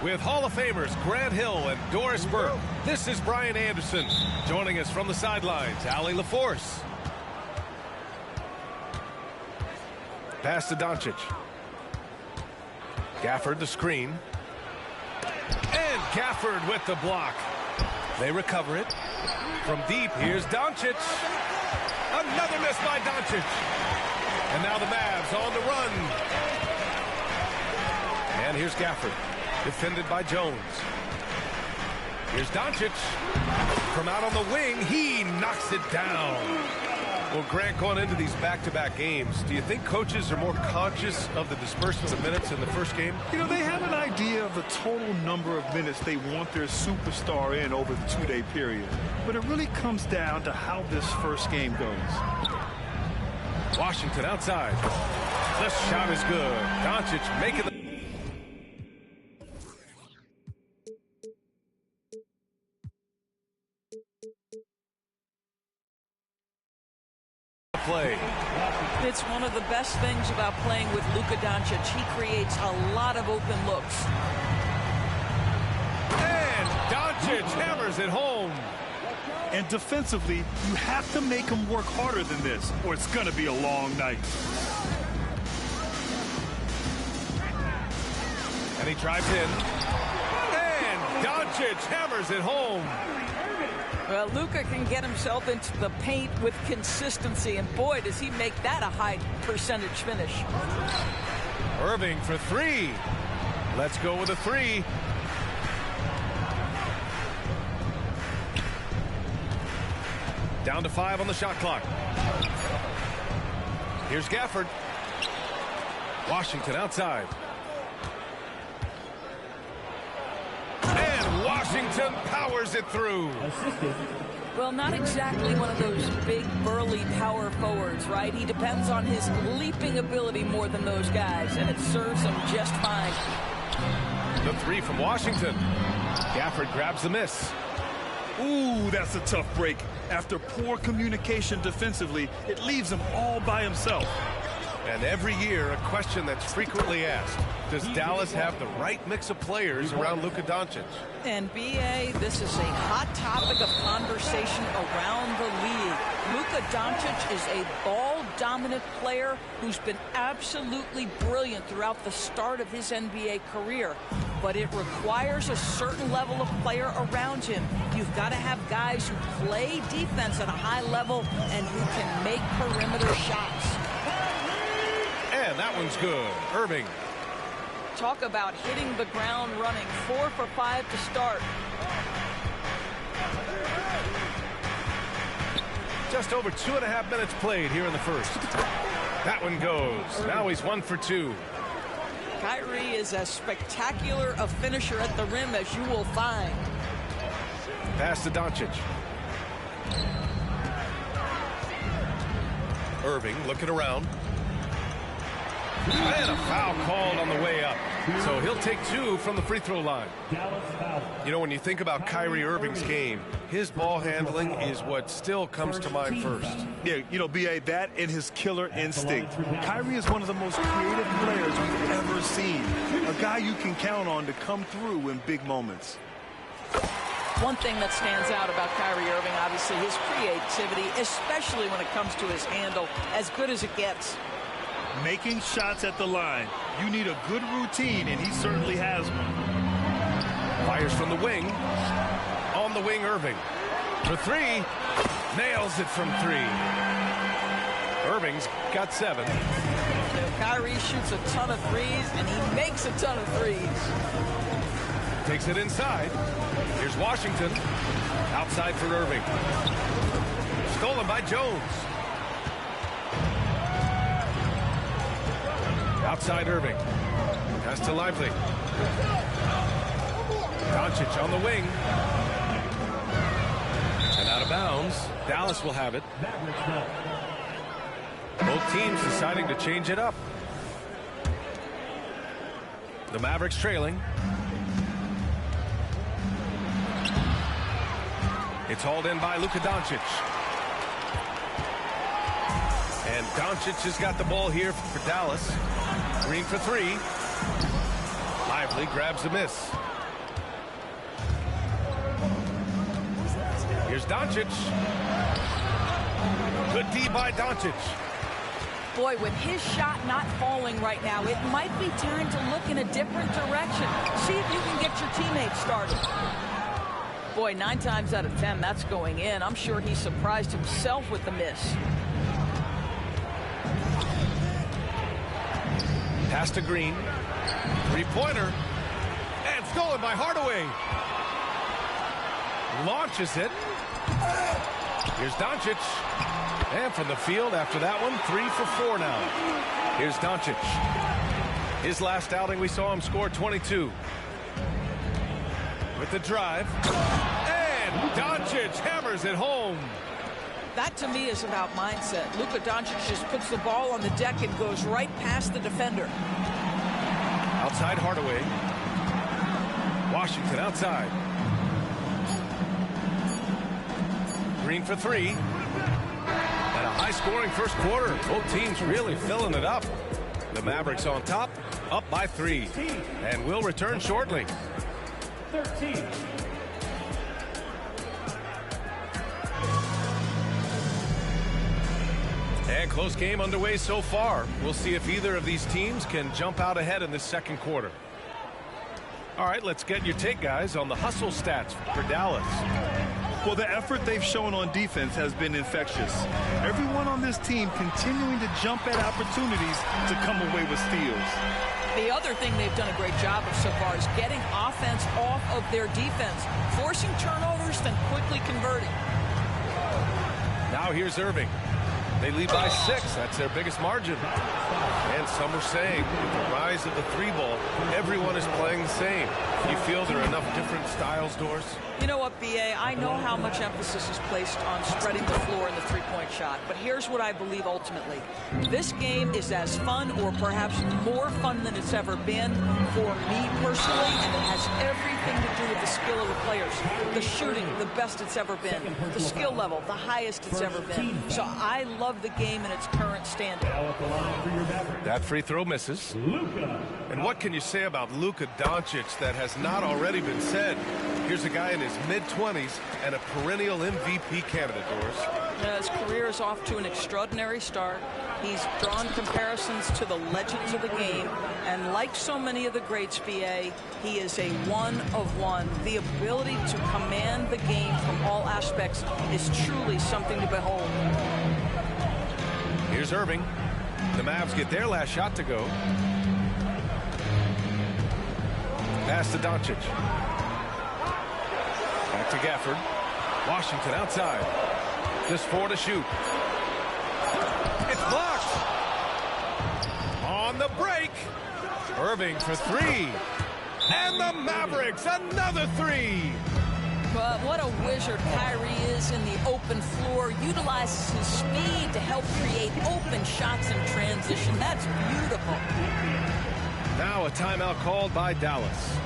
With Hall of Famers Grant Hill and Doris Burke, this is Brian Anderson. Joining us from the sidelines, Allie LaForce. Pass to Doncic. Gafford the screen. And Gafford with the block. They recover it. From deep, here's Doncic. Another miss by Doncic. And now the Mavs on the run. And here's Gafford. Defended by Jones. Here's Doncic. From out on the wing, he knocks it down. Well, Grant, going into these back-to-back games, do you think coaches are more conscious of the disbursement of minutes in the first game? You know, they have an idea of the total number of minutes they want their superstar in over the two-day period. But it really comes down to how this first game goes. Washington outside. This shot is good. Doncic making the play. It's one of the best things about playing with Luka Doncic. He creates a lot of open looks. And Doncic hammers it home. And defensively, you have to make him work harder than this, or it's going to be a long night. And he drives in. And Doncic hammers it home. Well, Luka can get himself into the paint with consistency, and boy, does he make that a high percentage finish. Irving for three. Let's go with a three. Down to 5 on the shot clock. Here's Gafford. Washington outside. And Washington powers it through. Well, not exactly one of those big, burly power forwards, right? He depends on his leaping ability more than those guys, and it serves him just fine. The three from Washington. Gafford grabs the miss. Ooh, that's a tough break. After poor communication defensively, it leaves him all by himself. And every year, a question that's frequently asked. Does Dallas have the right mix of players around Luka Doncic? And B.A., this is a hot topic of conversation around the league. Luka Doncic is a ball-dominant player who's been absolutely brilliant throughout the start of his NBA career. But it requires a certain level of player around him. You've got to have guys who play defense at a high level and who can make perimeter shots. And that one's good. Irving. Talk about hitting the ground running. 4 for 5 to start. Just over 2.5 minutes played here in the first. That one goes. Now he's 1 for 2. Kyrie is as spectacular a finisher at the rim as you will find. Pass to Doncic. Irving looking around. And a foul called on the way up. So he'll take 2 from the free throw line. You know, when you think about Kyrie Irving's game, his ball handling is what still comes to mind first. Yeah, you know, B.A., that and his killer instinct. Kyrie is one of the most creative players we've ever seen. A guy you can count on to come through in big moments. One thing that stands out about Kyrie Irving, obviously, his creativity, especially when it comes to his handle, as good as it gets. Making shots at the line. You need a good routine, and he certainly has one. Fires from the wing. On the wing, Irving. For 3. Nails it from 3. Irving's got 7. Kyrie shoots a ton of threes, and he makes a ton of threes. Takes it inside. Here's Washington. Outside for Irving. Stolen by Jones. Outside Irving. Pass to Lively. Doncic on the wing. And out of bounds. Dallas will have it. Both teams deciding to change it up. The Mavericks trailing. It's hauled in by Luka Doncic. And Doncic has got the ball here for Dallas. Green for 3. Lively grabs the miss. Here's Doncic. Good D by Doncic. Boy, with his shot not falling right now, it might be time to look in a different direction. See if you can get your teammates started. Boy, 9 times out of 10, that's going in. I'm sure he surprised himself with the miss. Pass to Green. Three-pointer. And stolen by Hardaway. Launches it. Here's Doncic. And from the field after that one, 3 for 4 now. Here's Doncic. His last outing, we saw him score 22. With the drive. And Doncic hammers it home. That, to me, is about mindset. Luka Doncic just puts the ball on the deck and goes right past the defender. Outside Hardaway. Washington outside. Green for 3. And a high-scoring first quarter. Both teams really filling it up. The Mavericks on top, up by 3. And will return shortly. 13. And close game underway so far. We'll see if either of these teams can jump out ahead in this second quarter. All right, let's get your take, guys, on the hustle stats for Dallas. Well, the effort they've shown on defense has been infectious. Everyone on this team continuing to jump at opportunities to come away with steals. The other thing they've done a great job of so far is getting offense off of their defense, forcing turnovers, then quickly converting. Now here's Irving. They lead by 6. That's their biggest margin. And some are saying, with the rise of the 3-ball, everyone is playing the same. You feel there are enough different styles, Doris? You know what, B.A.? I know how much emphasis is placed on spreading the floor in the three-point shot, but here's what I believe ultimately. This game is as fun or perhaps more fun than it's ever been for me personally, and it has everything to do with the skill of the players. The shooting, the best it's ever been. The skill level, the highest it's ever been. So I love the game in its current standing. That free throw misses. And what can you say about Luka Doncic that has not already been said? Here's a guy in his mid-20s and a perennial MVP candidate, Doris. His career is off to an extraordinary start. He's drawn comparisons to the legends of the game, and like so many of the greats, B.A., he is a one of one. The ability to command the game from all aspects is truly something to behold. Here's Irving. The Mavs get their last shot to go. Pass to Doncic. Back to Gafford. Washington outside. Just 4 to shoot. It's blocked. On the break. Irving for 3. And the Mavericks, another 3. But what a wizard Kyrie is in the open floor. Utilizes his speed to help create open shots in transition. That's beautiful. Now a timeout called by Dallas.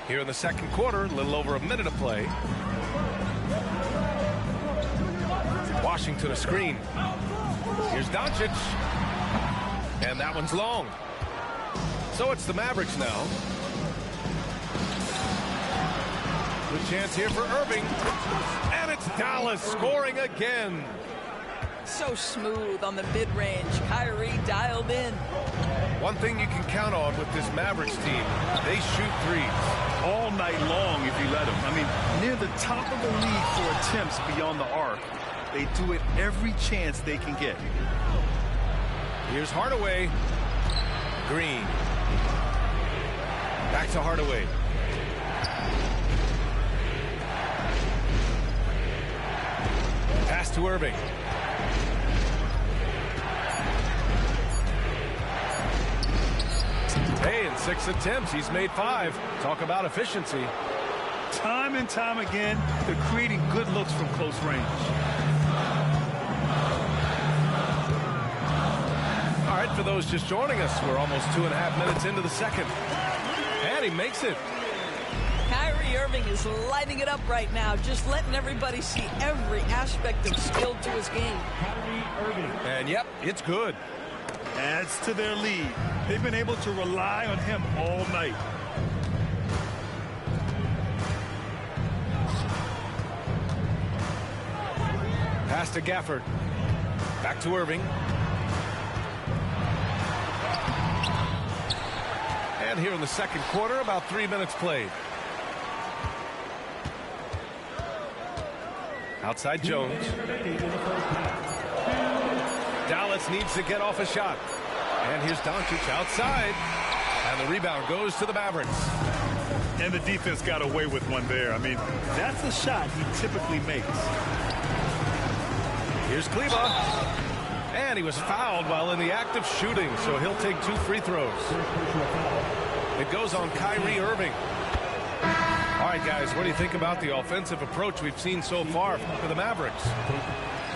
Here in the second quarter, a little over a minute of play. Washington a screen. Here's Doncic. And that one's long. So it's the Mavericks now. Good chance here for Irving. And it's Dallas scoring again. So smooth on the mid-range. Kyrie dialed in. One thing you can count on with this Mavericks team, they shoot threes. All night long if you let them. I mean, near the top of the league for attempts beyond the arc. They do it every chance they can get. Here's Hardaway. Green. Back to Hardaway. Pass to Irving. 6 attempts. He's made 5. Talk about efficiency. Time and time again, they're creating good looks from close range. All right, for those just joining us, we're almost 2.5 minutes into the second. And he makes it. Kyrie Irving is lighting it up right now, just letting everybody see every aspect of skill to his game. Kyrie Irving. And yep, it's good. Adds to their lead. They've been able to rely on him all night. Pass to Gafford. Back to Irving. And here in the second quarter, about 3 minutes played. Outside Jones. Dallas needs to get off a shot. And here's Doncic outside. And the rebound goes to the Mavericks. And the defense got away with one there. I mean, that's a shot he typically makes. Here's Kleba. And he was fouled while in the act of shooting, so he'll take 2 free throws. It goes on Kyrie Irving. All right, guys, what do you think about the offensive approach we've seen so far for the Mavericks?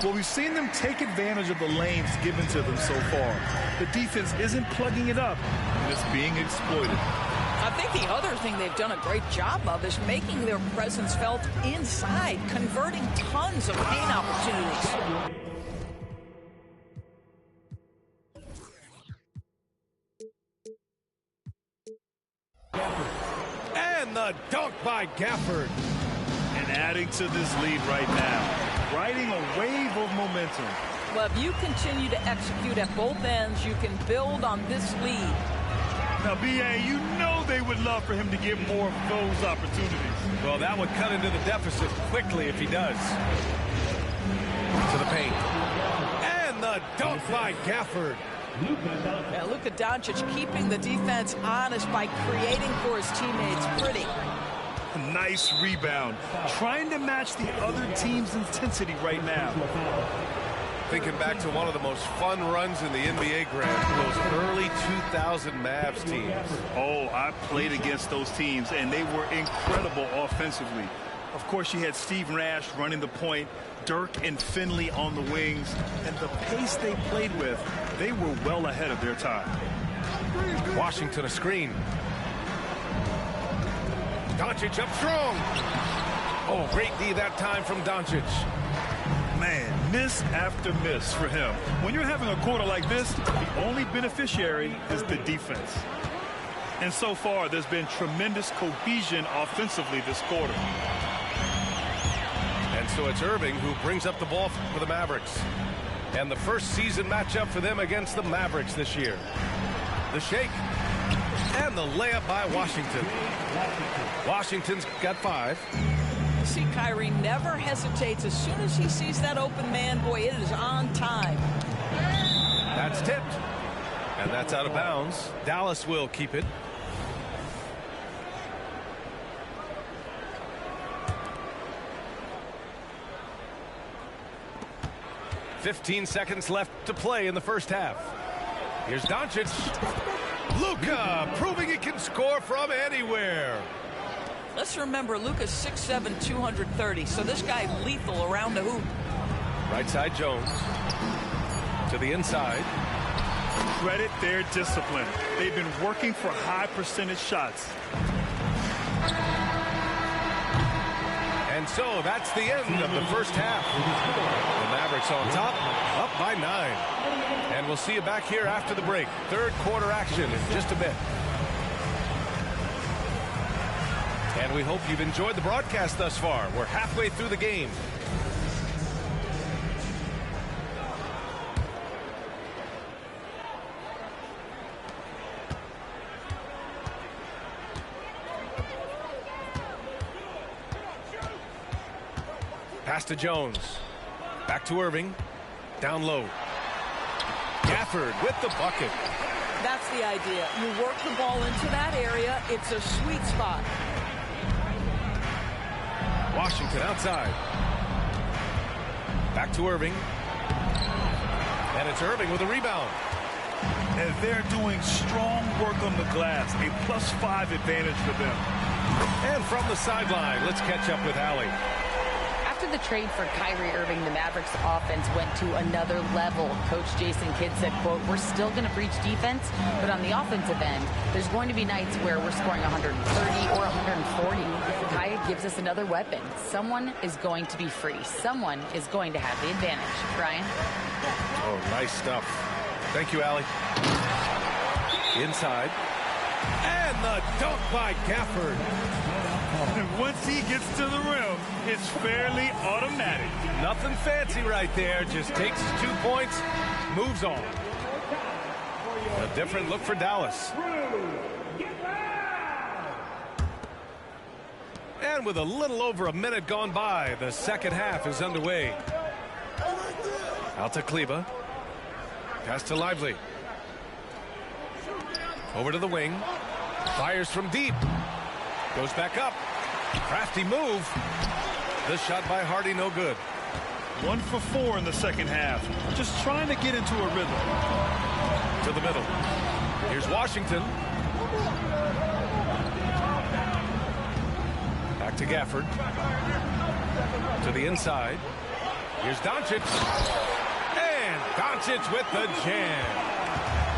Well, we've seen them take advantage of the lanes given to them so far. The defense isn't plugging it up, and it's being exploited. I think the other thing they've done a great job of is making their presence felt inside, converting tons of paint opportunities. And the dunk by Gafford. And adding to this lead right now, riding a wave of momentum. Well, if you continue to execute at both ends, you can build on this lead. Now, B.A., you know they would love for him to get more of those opportunities. Well, that would cut into the deficit quickly if he does. To the paint. And the dunk by Gafford. Yeah, Luka Doncic keeping the defense honest by creating for his teammates. Pretty. Nice rebound. Trying to match the other team's intensity right now. Thinking back to one of the most fun runs in the NBA, Grant, those early 2000 Mavs teams. Oh, I played against those teams, and they were incredible offensively. Of course, you had Steve Nash running the point, Dirk and Finley on the wings, and the pace they played with, they were well ahead of their time. Washington a screen. Doncic up strong. Oh, great D that time from Doncic. Man, miss after miss for him. When you're having a quarter like this, the only beneficiary is the defense. And so far, there's been tremendous cohesion offensively this quarter. And so it's Irving who brings up the ball for the Mavericks. And the first season matchup for them against the Mavericks this year. The shake. And the layup by Washington. Washington's got 5. See, Kyrie never hesitates. As soon as he sees that open man, boy, it is on time. That's tipped. And that's out of bounds. Dallas will keep it. "15 seconds left to play in the first half. Here's Doncic. Luka proving he can score from anywhere. Let's remember, Luka's 6'7", 230, so this guy lethal around the hoop. Right side Jones. To the inside. Credit their discipline. They've been working for high percentage shots. And so that's the end of the first half. The Mavericks on top, up by 9. And we'll see you back here after the break. Third quarter action in just a bit. And we hope you've enjoyed the broadcast thus far. We're halfway through the game. Pass to Jones. Back to Irving. Down low. Gafford with the bucket. That's the idea. You work the ball into that area. It's a sweet spot. Washington outside. Back to Irving. And it's Irving with a rebound. And they're doing strong work on the glass. A +5 advantage for them. And from the sideline, let's catch up with Allie. After the trade for Kyrie Irving, the Mavericks offense went to another level. Coach Jason Kidd said, quote, "We're still going to breach defense, but on the offensive end, there's going to be nights where we're scoring 130 or 140. Kai gives us another weapon. Someone is going to be free. Someone is going to have the advantage." Brian? Oh, nice stuff. Thank you, Allie. Inside. And the dunk by Gafford. And once he gets to the rim, it's fairly automatic. Nothing fancy right there. Just takes his 2 points, moves on. A different look for Dallas. And with a little over a minute gone by, the second half is underway. Out to Kleber. Pass to Lively. Over to the wing. Fires from deep. Goes back up. Crafty move. The shot by Hardy, no good. 1 for 4 in the second half. Just trying to get into a rhythm. To the middle. Here's Washington. Back to Gafford. To the inside. Here's Doncic. And Doncic with the jam.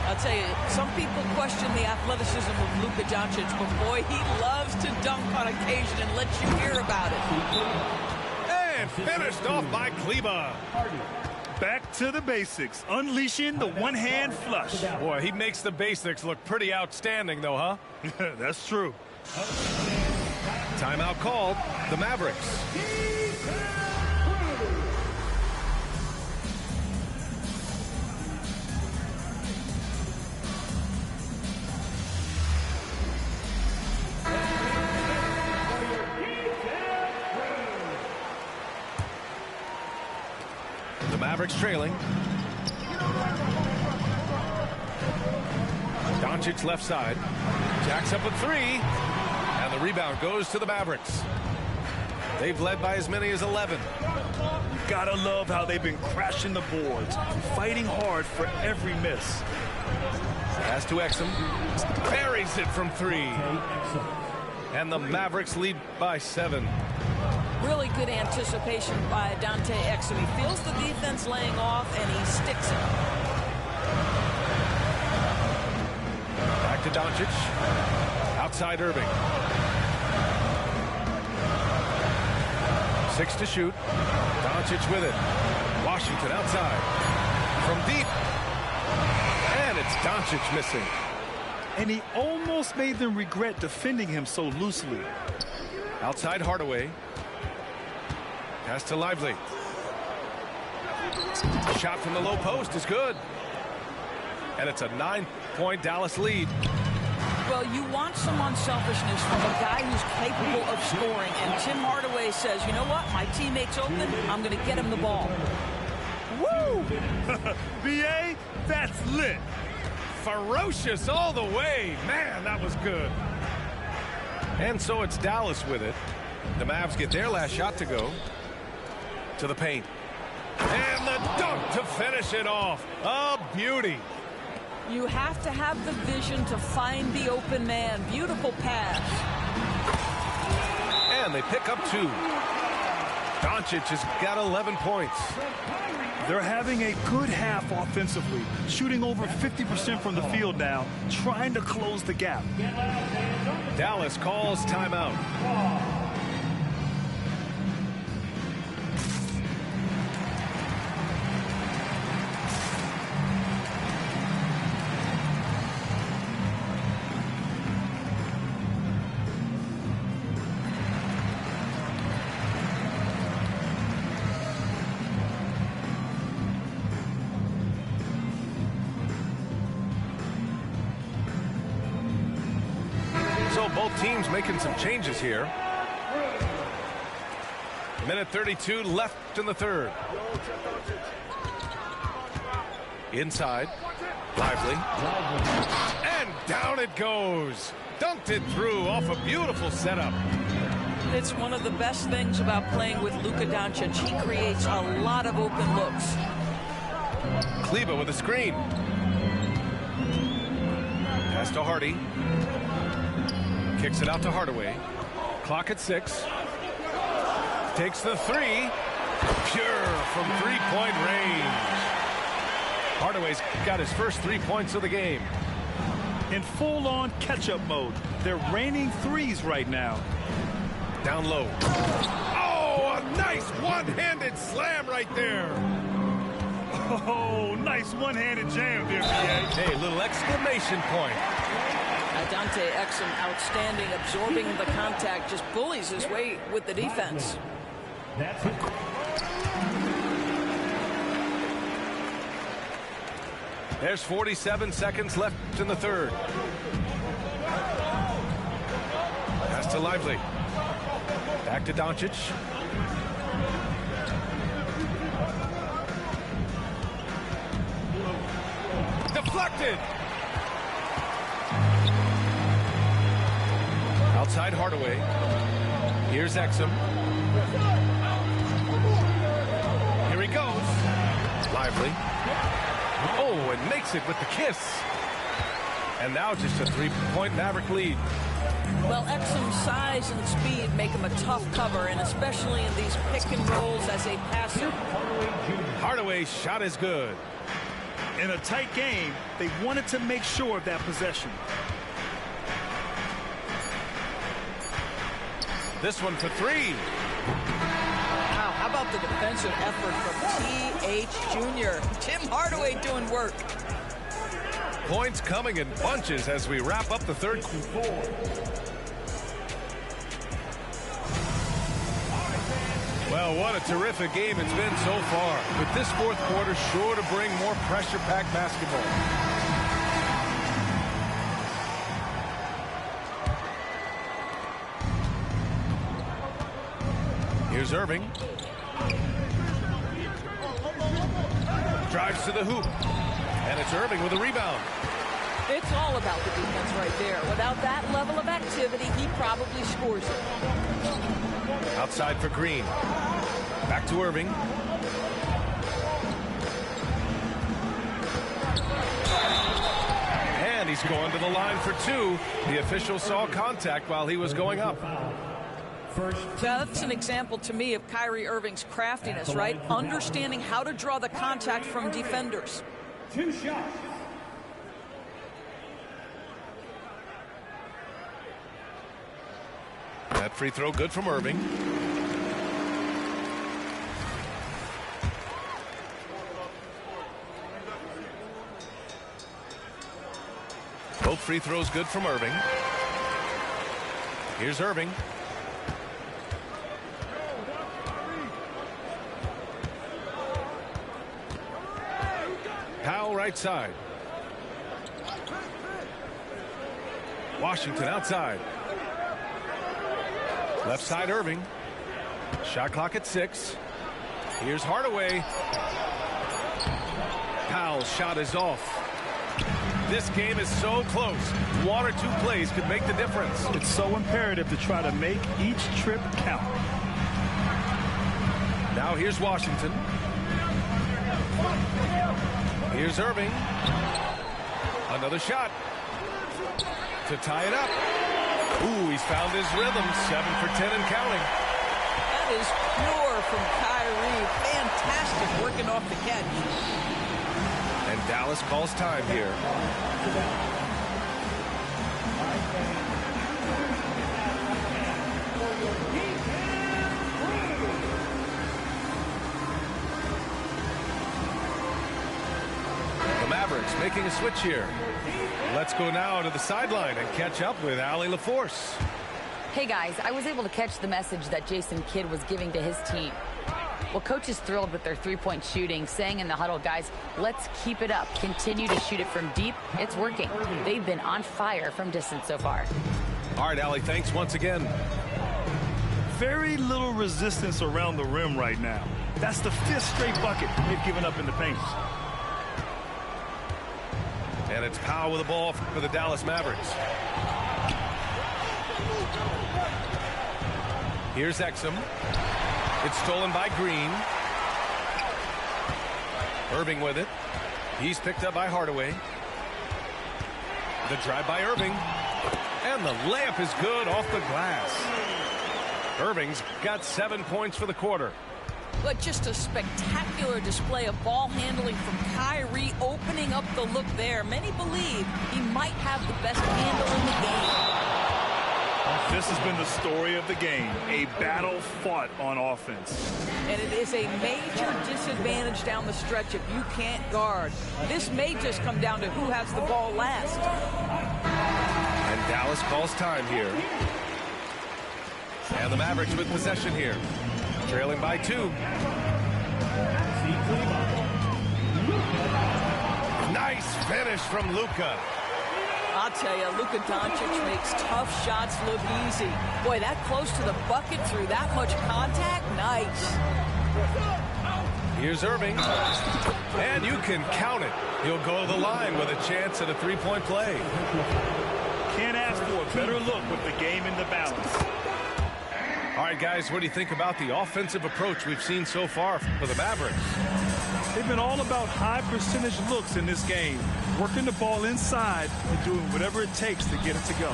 I'll tell you, some people question the athleticism of Luka Doncic, but boy, he loves to dunk on occasion and let you hear about it. And finished off by Kleber. Back to the basics, unleashing the one-hand flush. Boy, he makes the basics look pretty outstanding, though, huh? That's true. Timeout called. The Mavericks. The Mavericks trailing. Doncic left side. Jacks up a 3. And the rebound goes to the Mavericks. They've led by as many as 11. You gotta love how they've been crashing the boards, fighting hard for every miss. Pass to Exum. Buries it from 3. And the Mavericks lead by 7. Really good anticipation by Dante Exum. He feels the defense laying off, and he sticks it. Back to Doncic. Outside Irving. 6 to shoot. Doncic with it. Washington outside. From deep. And it's Doncic missing. And he almost made them regret defending him so loosely. Outside Hardaway. Pass to Lively. Shot from the low post is good. And it's a 9-point Dallas lead. Well, you want some unselfishness from a guy who's capable of scoring. And Tim Hardaway says, you know what? My teammate's open. I'm going to get him the ball. Woo! BA, that's lit. Ferocious all the way. Man, that was good. And so it's Dallas with it. The Mavs get their last shot to go. To the paint. And the dunk to finish it off. A beauty. You have to have the vision to find the open man. Beautiful pass. And they pick up 2. Doncic has got 11 points. They're having a good half offensively, shooting over 50% from the field now, trying to close the gap. Dallas calls timeout. So both teams making some changes here. Minute 32 left in the third. Inside. Lively. And down it goes. Dunked it through off a beautiful setup. It's one of the best things about playing with Luka Doncic. He creates a lot of open looks. Kleber with a screen. Pass to Hardy. Kicks it out to Hardaway. Clock at 6. Takes the 3. Pure from three-point range. Hardaway's got his first 3 points of the game. In full-on catch-up mode. They're raining threes right now. Down low. Oh, a nice one-handed slam right there. Oh, nice one-handed jam there, PA. Hey, little exclamation point. Dante Exum, outstanding, absorbing the contact, just bullies his way with the defense. That's it. There's 47 seconds left in the third. Pass to Lively. Back to Doncic. Deflected. Outside Hardaway. Here's Exum. Here he goes. Lively. Oh, and makes it with the kiss. And now just a three-point Maverick lead. Well, Exum's size and speed make him a tough cover, and especially in these pick and rolls as a passer. Hardaway's shot is good. In a tight game, they wanted to make sure of that possession. This one for 3. Wow, how about the defensive effort from T.H. Jr. Tim Hardaway doing work. Points coming in bunches as we wrap up the third. Well, what a terrific game it's been so far. With this fourth quarter sure to bring more pressure-packed basketball. Here's Irving. Drives to the hoop. And it's Irving with a rebound. It's all about the defense right there. Without that level of activity, he probably scores it. Outside for Green. Back to Irving. And he's going to the line for 2. The official saw contact while he was going up. That's an example to me of Kyrie Irving's craftiness, right? Understanding how to draw the contact from defenders. 2 shots. That free throw good from Irving. Both free throws good from Irving. Here's Irving. Powell right side. Washington outside. Left side Irving. Shot clock at 6. Here's Hardaway. Powell's shot is off. This game is so close. 1 or 2 plays could make the difference. It's so imperative to try to make each trip count. Now here's Washington. Here's Irving. Another shot to tie it up. Ooh, he's found his rhythm. 7 for 10 and counting. That is pure from Kyrie. Fantastic working off the catch. And Dallas calls time here. The Mavericks making a switch here. Let's go now to the sideline and catch up with Allie LaForce. Hey guys, I was able to catch the message that Jason Kidd was giving to his team. Well, coach is thrilled with their three-point shooting, saying in the huddle, guys, let's keep it up. Continue to shoot it from deep. It's working. They've been on fire from distance so far. All right, Allie, thanks once again. Very little resistance around the rim right now. That's the 5th straight bucket they've given up in the paint. And it's Powell with the ball for the Dallas Mavericks. Here's Exum. It's stolen by Green. Irving with it. He's picked up by Hardaway. The drive by Irving. And the layup is good off the glass. Irving's got 7 points for the quarter. But just a spectacular display of ball handling from Kyrie, opening up the look there. Many believe he might have the best handle in the game. This has been the story of the game, a battle fought on offense. And it is a major disadvantage down the stretch if you can't guard. This may just come down to who has the ball last. And Dallas calls time here. And the Mavericks with possession here. Trailing by 2. Nice finish from Luka. I'll tell you, Luka Doncic makes tough shots look easy. Boy, that close to the bucket through that much contact, nice. Here's Irving. And you can count it. He'll go to the line with a chance at a three-point play. Can't ask for a better look with the game in the balance. All right, guys, what do you think about the offensive approach we've seen so far for the Mavericks? They've been all about high percentage looks in this game, working the ball inside and doing whatever it takes to get it to go.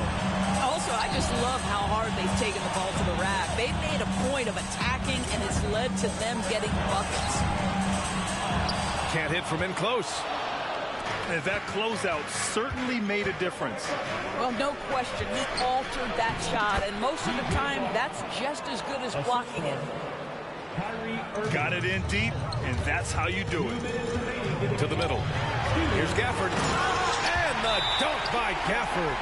Also, I just love how hard they've taken the ball to the rack. They've made a point of attacking, and it's led to them getting buckets. Can't hit from in close. And that closeout certainly made a difference. Well, no question, he altered that shot, and most of the time, that's just as good as blocking it. Got it in deep, and that's how you do it. To the middle. Here's Gafford. And the dunk by Gafford.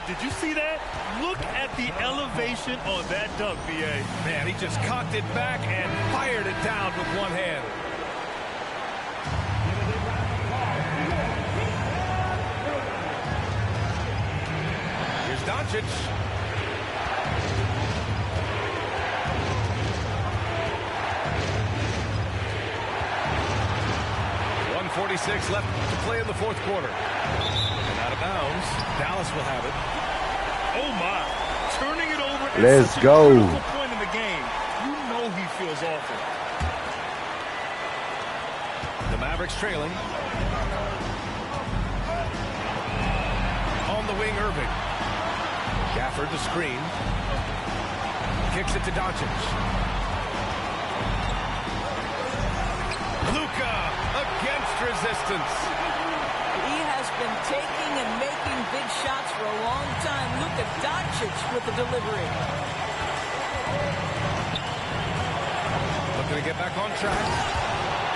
Did you see that? Look at the elevation on that dunk, B.A. Man, he just cocked it back and fired it down with one hand. Here's Doncic. .46 left to play in the fourth quarter. And out of bounds. Dallas will have it. Oh my! Turning it over. Let's go. At such a critical point in the game. You know he feels awful. The Mavericks trailing. On the wing, Irving. Gafford the screen. Kicks it to Doncic. Luka against resistance. He has been taking and making big shots for a long time. Luka Doncic with the delivery. Looking to get back on track.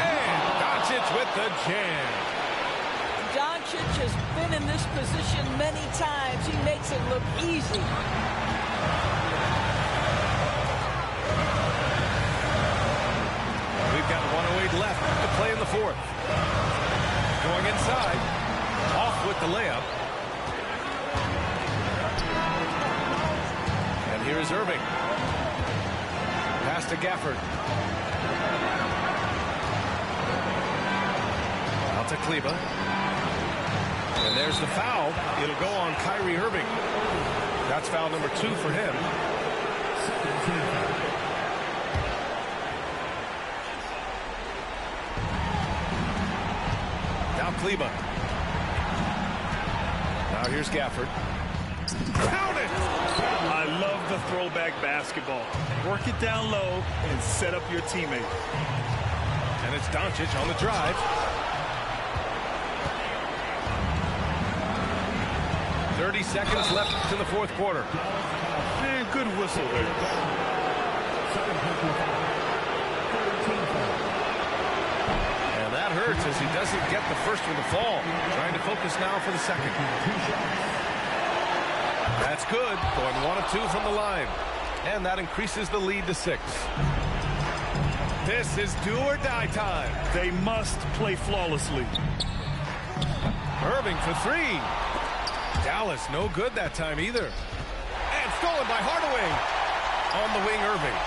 And Doncic with the jam. Doncic has been in this position many times. He makes it look easy. We've got 1:08 left to play in the fourth. Going inside. Off with the layup. And here is Irving. Pass to Gafford. Out to Kleber. And there's the foul. It'll go on Kyrie Irving. That's foul number 2 for him. Now Kleber. Now here's Gafford. Count it! I love the throwback basketball. Work it down low and set up your teammate. And it's Doncic on the drive. .30 seconds left in the fourth quarter. Man, good whistle there. And that hurts as he doesn't get the first one to fall. Trying to focus now for the second. That's good. Going 1 of 2 from the line. And that increases the lead to 6. This is do or die time. They must play flawlessly. Irving for 3. Dallas no good that time either. And stolen by Hardaway. On the wing, Irving.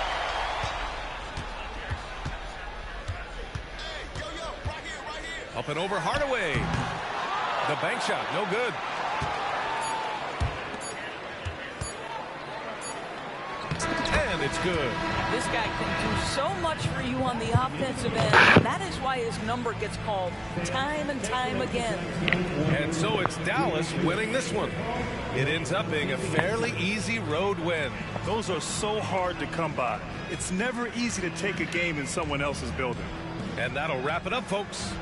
Up and over Hardaway. The bank shot, no good. And it's good. This guy can do so much for you on the offensive end. That is why his number gets called time and time again. And so it's Dallas winning this one. It ends up being a fairly easy road win. Those are so hard to come by. It's never easy to take a game in someone else's building. And that'll wrap it up, folks.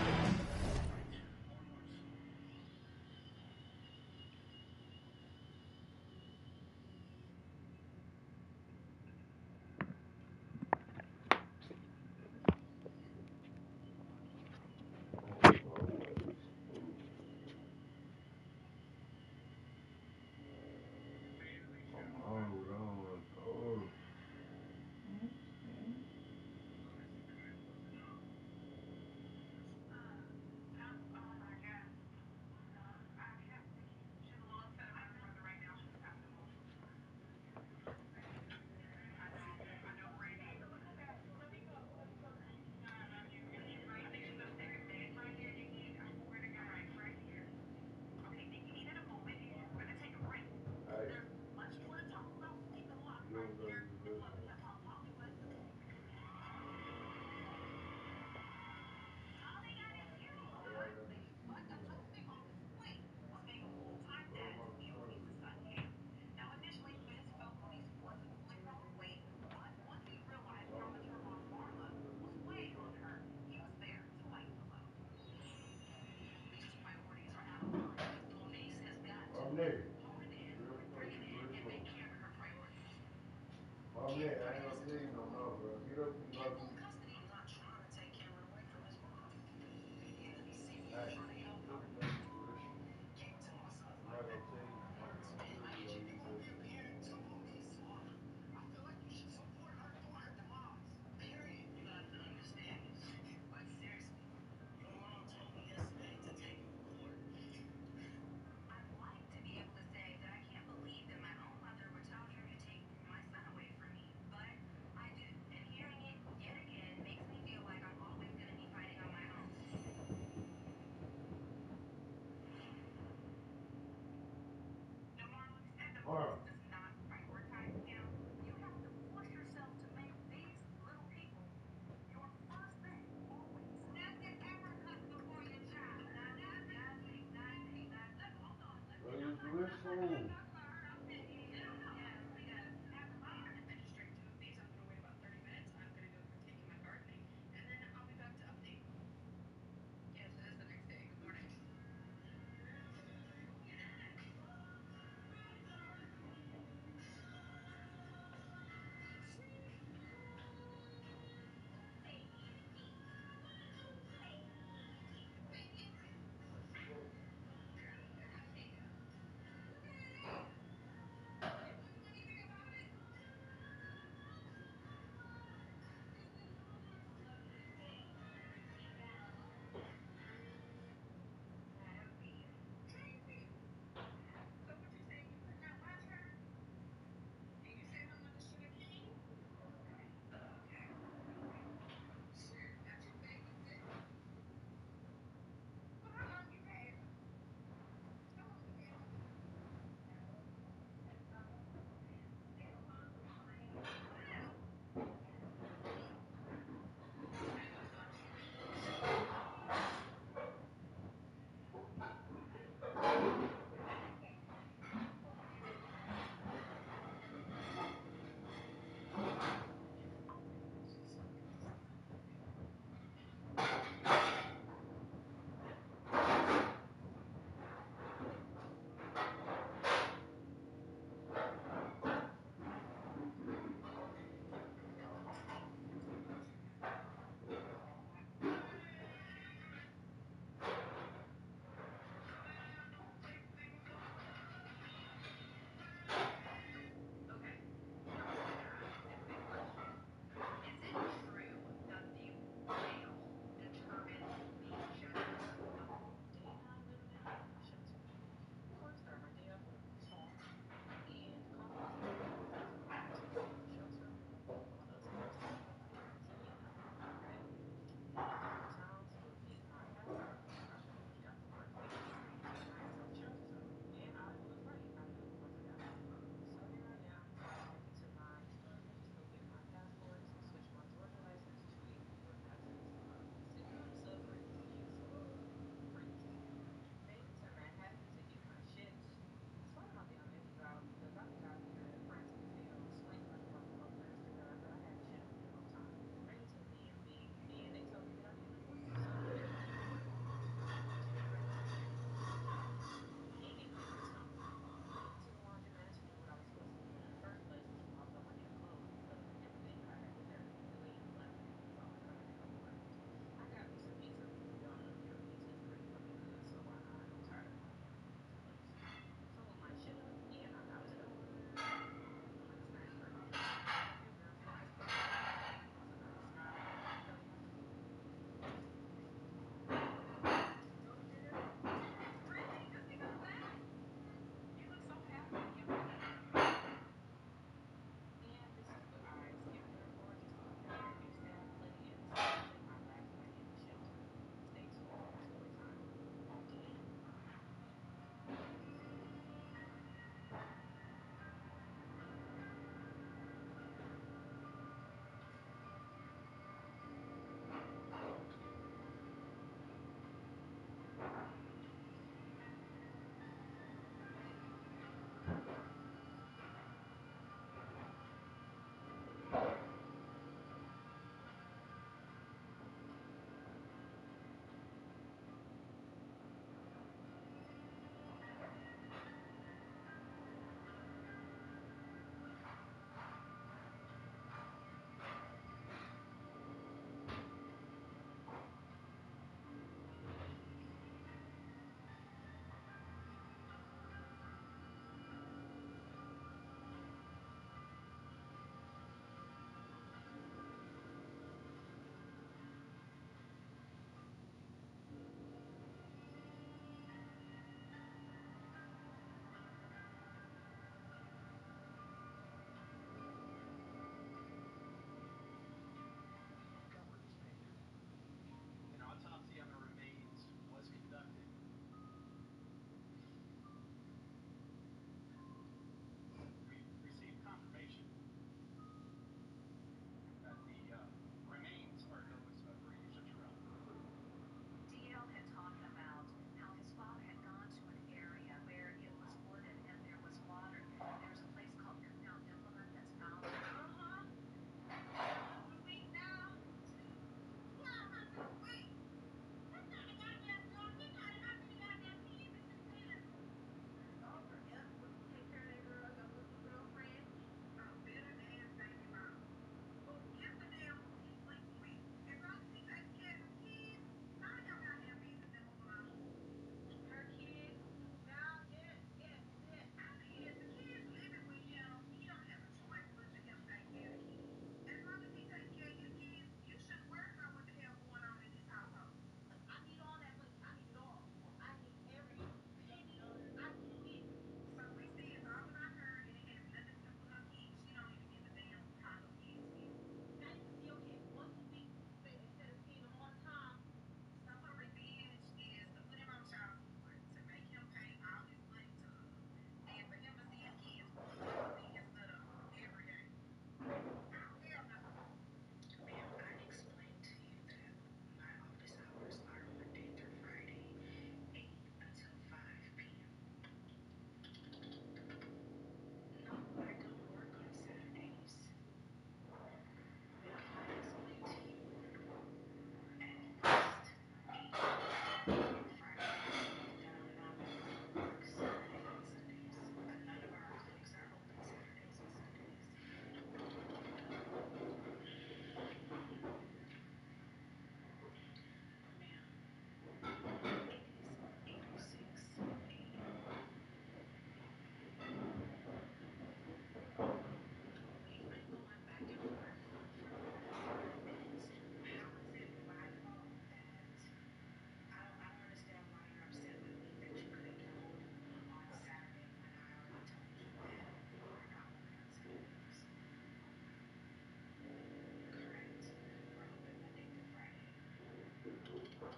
Ma'am,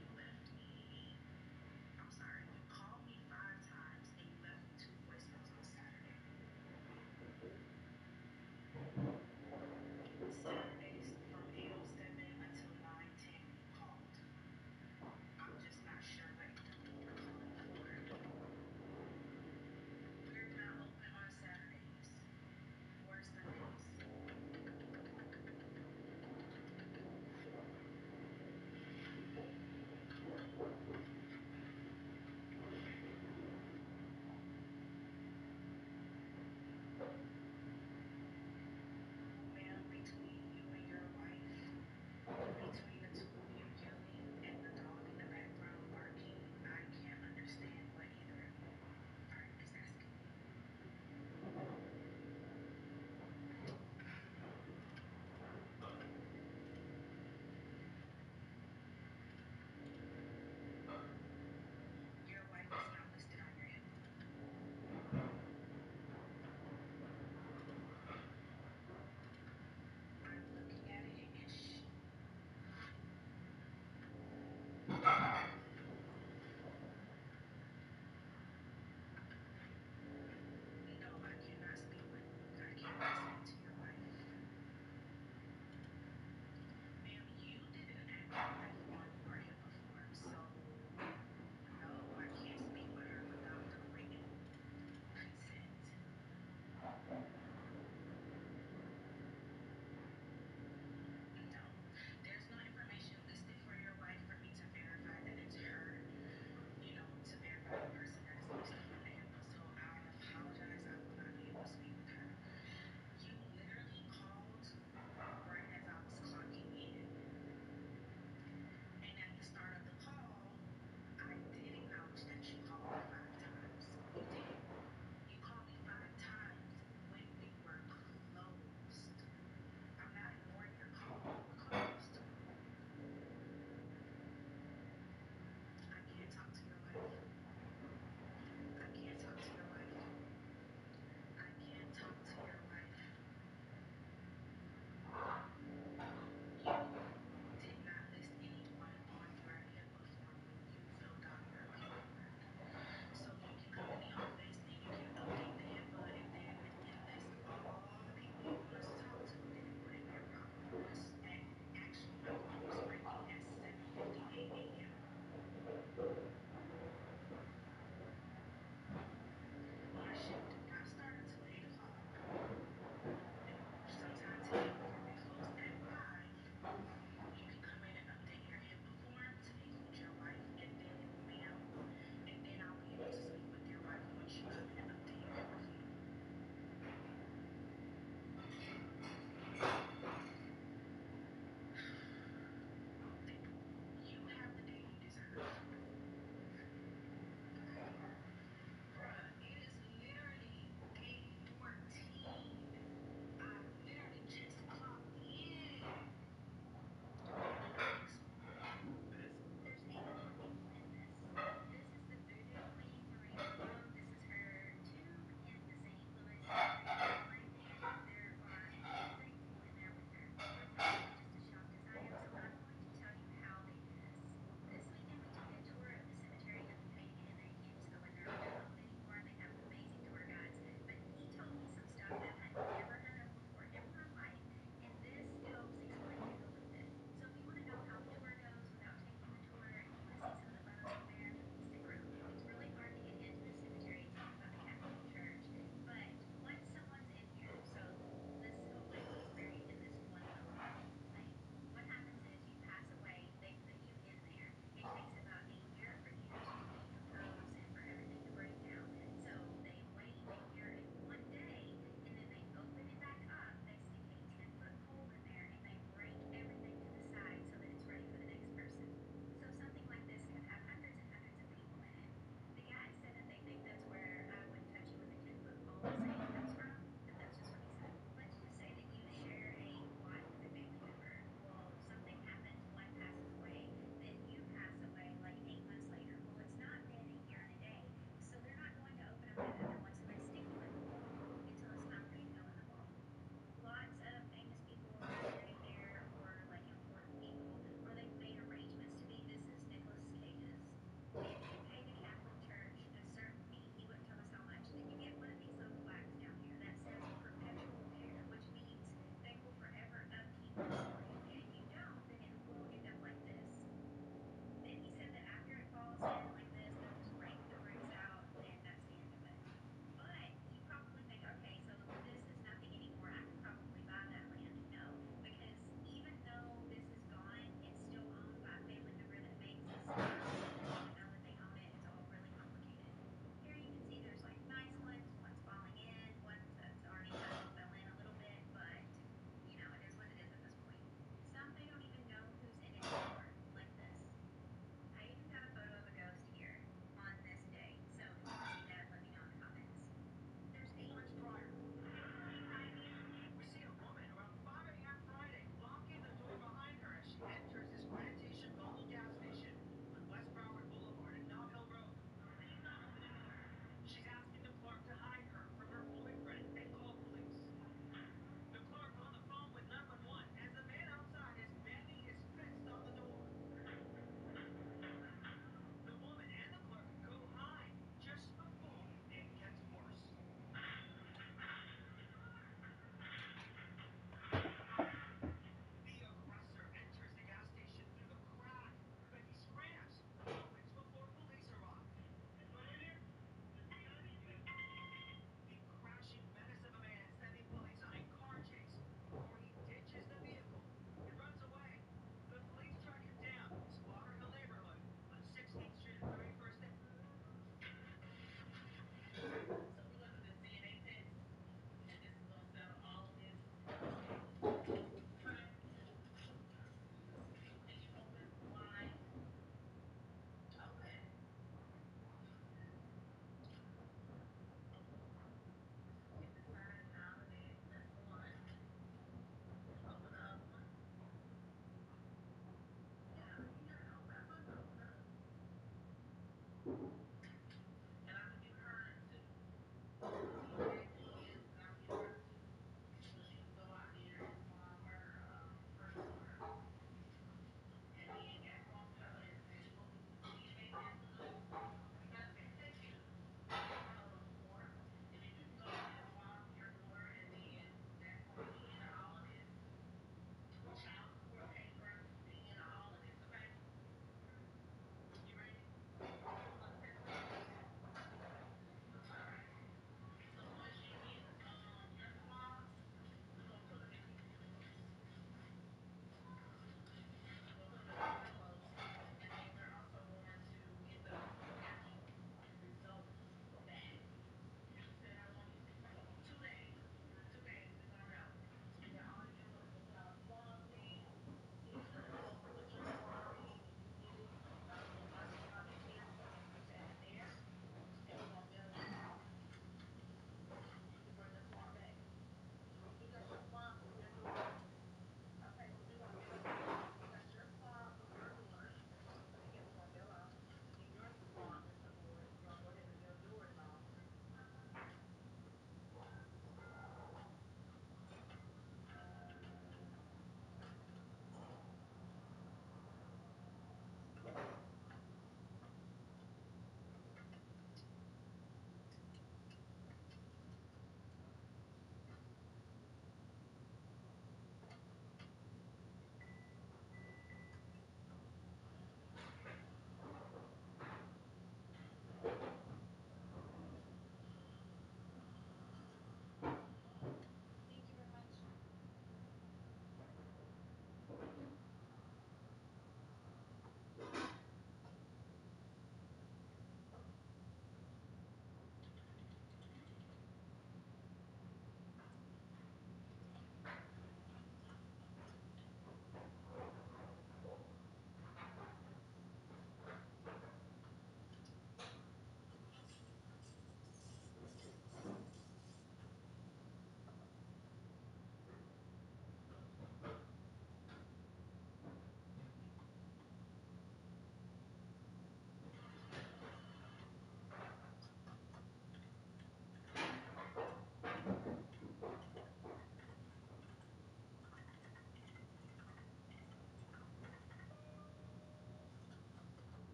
you left me. I'm sorry. You called me 5 times and you left me 2 voicemails on Saturday. Saturdays from 8:07 until 9:10 you called. I'm just not sure what you were calling for. We're not open on Saturdays or Sundays.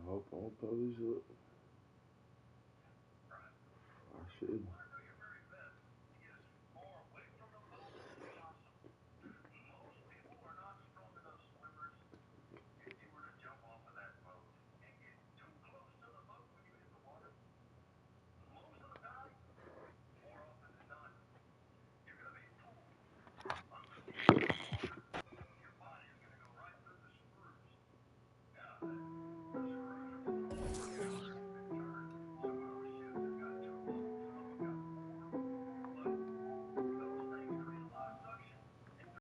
hope I don't throw this up. I shouldn't.